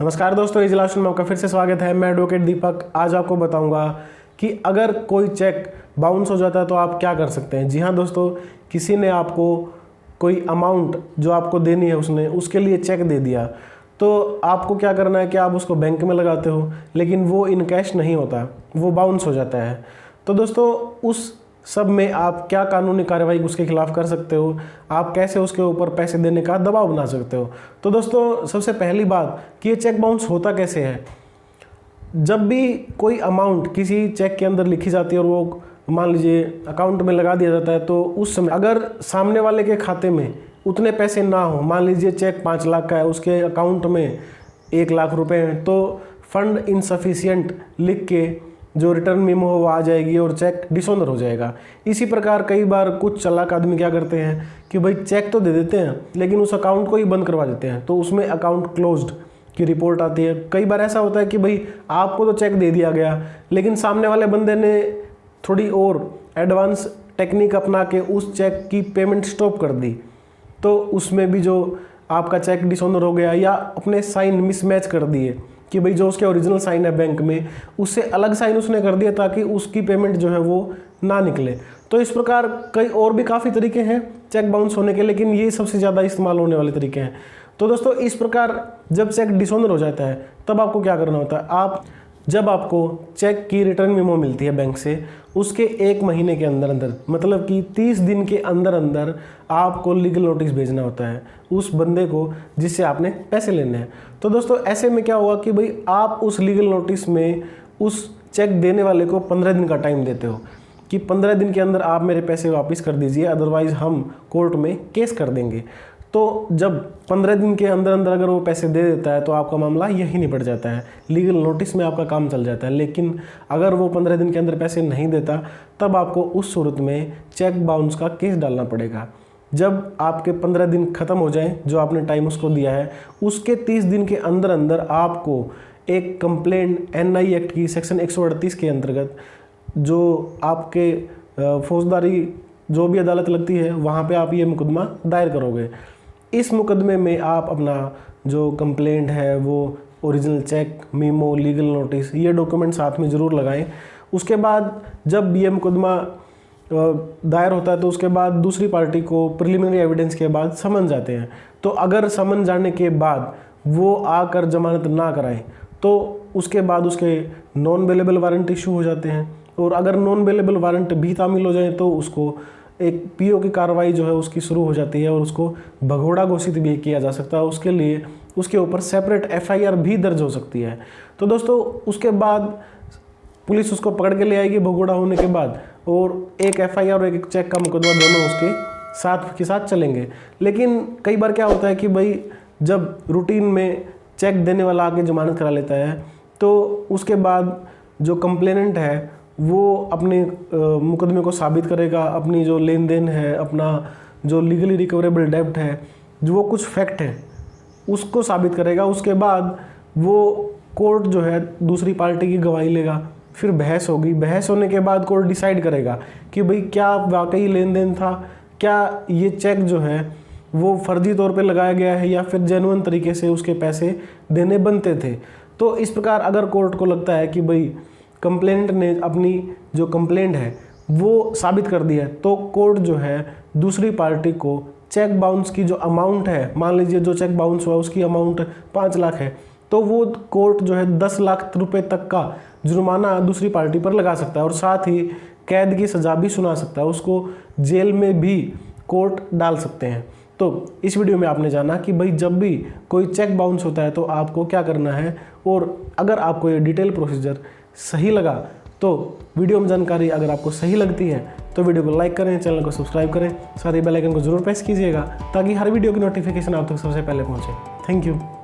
नमस्कार दोस्तों, इजलास में आपका फिर से स्वागत है। मैं एडवोकेट दीपक। आज आपको बताऊंगा कि अगर कोई चेक बाउंस हो जाता है तो आप क्या कर सकते हैं। जी हाँ दोस्तों, किसी ने आपको कोई अमाउंट जो आपको देनी है उसके लिए चेक दे दिया, तो आपको क्या करना है कि आप उसको बैंक में लगाते हो, लेकिन वो इन कैश नहीं होता, वो बाउंस हो जाता है। तो दोस्तों उस सब में आप क्या कानूनी कार्रवाई उसके खिलाफ कर सकते हो, आप कैसे उसके ऊपर पैसे देने का दबाव बना सकते हो। तो दोस्तों सबसे पहली बात कि ये चेक बाउंस होता कैसे है। जब भी कोई अमाउंट किसी चेक के अंदर लिखी जाती है और वो मान लीजिए अकाउंट में लगा दिया जाता है, तो उस समय अगर सामने वाले के खाते में उतने पैसे ना हो, मान लीजिए चेक 5 लाख का है, उसके अकाउंट में 1 लाख रुपए हैं, तो फंड इनसफिशिएंट लिख के जो रिटर्न मेमो हो वो आ जाएगी और चेक डिसऑनर हो जाएगा। इसी प्रकार कई बार कुछ चालाक आदमी क्या करते हैं कि भाई चेक तो दे देते हैं लेकिन उस अकाउंट को ही बंद करवा देते हैं, तो उसमें अकाउंट क्लोज्ड की रिपोर्ट आती है। कई बार ऐसा होता है कि भाई आपको तो चेक दे दिया गया, लेकिन सामने वाले बंदे ने थोड़ी और एडवांस टेक्निक अपना के उस चेक की पेमेंट स्टॉप कर दी, तो उसमें भी जो आपका चेक डिसऑनर हो गया, या अपने साइन मिसमैच कर दिए कि भाई जो उसके ओरिजिनल साइन है बैंक में उससे अलग साइन उसने कर दिया ताकि उसकी पेमेंट जो है वो ना निकले। तो इस प्रकार कई और भी काफ़ी तरीके हैं चेक बाउंस होने के, लेकिन ये सबसे ज़्यादा इस्तेमाल होने वाले तरीके हैं। तो दोस्तों इस प्रकार जब चेक डिसऑनर हो जाता है तब आपको क्या करना होता है। जब आपको चेक की रिटर्न मेमो मिलती है बैंक से, उसके 1 महीने के अंदर अंदर, मतलब कि 30 दिन के अंदर अंदर आपको लीगल नोटिस भेजना होता है उस बंदे को जिससे आपने पैसे लेने हैं। तो दोस्तों ऐसे में क्या होगा कि भाई आप उस लीगल नोटिस में उस चेक देने वाले को 15 दिन का टाइम देते हो कि 15 दिन के अंदर आप मेरे पैसे वापस कर दीजिए, अदरवाइज़ हम कोर्ट में केस कर देंगे। तो जब 15 दिन के अंदर अंदर अगर वो पैसे दे देता है तो आपका मामला यही निपट जाता है, लीगल नोटिस में आपका काम चल जाता है। लेकिन अगर वो 15 दिन के अंदर पैसे नहीं देता तब आपको उस सूरत में चेक बाउंस का केस डालना पड़ेगा। जब आपके 15 दिन ख़त्म हो जाए जो आपने टाइम उसको दिया है, उसके 30 दिन के अंदर अंदर आपको एक कंप्लेंट NI एक्ट की सेक्शन 138 के अंतर्गत, जो आपके फौजदारी जो भी अदालत लगती है वहाँ पे आप ये मुकदमा दायर करोगे। इस मुकदमे में आप अपना जो कंप्लेंट है वो original cheque, memo, legal notice, ये डॉक्यूमेंट साथ में ज़रूर लगाएं। उसके बाद जब ये मुकदमा दायर होता है तो उसके बाद दूसरी पार्टी को प्रिलिमिनरी एविडेंस के बाद समन जाते हैं। तो अगर समन जाने के बाद वो आकर जमानत ना कराएं तो उसके बाद उसके नॉन बेलेबल वारंट इशू हो जाते हैं, और अगर नॉन बेलेबल वारंट भी तामील हो जाए तो उसको एक PO की कार्रवाई जो है उसकी शुरू हो जाती है और उसको भगोड़ा घोषित भी किया जा सकता है। उसके लिए उसके ऊपर सेपरेट FIR भी दर्ज हो सकती है। तो दोस्तों उसके बाद पुलिस उसको पकड़ के ले आएगी भगोड़ा होने के बाद, और एक FIR और एक चेक का मुकदमा दोनों उसके साथ के साथ चलेंगे। लेकिन कई बार क्या होता है कि भाई जब रूटीन में चेक देने वाला आके जमानत करा लेता है तो उसके बाद जो कंप्लेनेंट है वो अपने मुकदमे को साबित करेगा, अपनी जो लेन देन है, अपना जो लीगली रिकवरेबल डेब्ट है, जो वो कुछ फैक्ट है उसको साबित करेगा। उसके बाद वो कोर्ट जो है दूसरी पार्टी की गवाही लेगा, फिर बहस होगी। बहस होने के बाद कोर्ट डिसाइड करेगा कि भाई क्या वाकई लेन देन था, क्या ये चेक जो है वो फर्जी तौर पे लगाया गया है या फिर जेन्युइन तरीके से उसके पैसे देने बनते थे। तो इस प्रकार अगर कोर्ट को लगता है कि भाई कंप्लेंट ने अपनी जो कंप्लेंट है वो साबित कर दी है, तो कोर्ट जो है दूसरी पार्टी को चेक बाउंस की जो अमाउंट है, मान लीजिए जो चेक बाउंस हुआ उसकी अमाउंट 5 लाख है, तो वो कोर्ट जो है 10 लाख रुपए तक का जुर्माना दूसरी पार्टी पर लगा सकता है और साथ ही कैद की सज़ा भी सुना सकता है, उसको जेल में भी कोर्ट डाल सकते हैं। तो इस वीडियो में आपने जाना कि भाई जब भी कोई चेक बाउंस होता है तो आपको क्या करना है, और अगर आपको ये डिटेल प्रोसीजर सही लगा तो वीडियो में जानकारी अगर आपको सही लगती है तो वीडियो को लाइक करें, चैनल को सब्सक्राइब करें, साथ ही बेल आइकन को जरूर प्रेस कीजिएगा ताकि हर वीडियो की नोटिफिकेशन आप तक सबसे पहले पहुंचे। Thank you.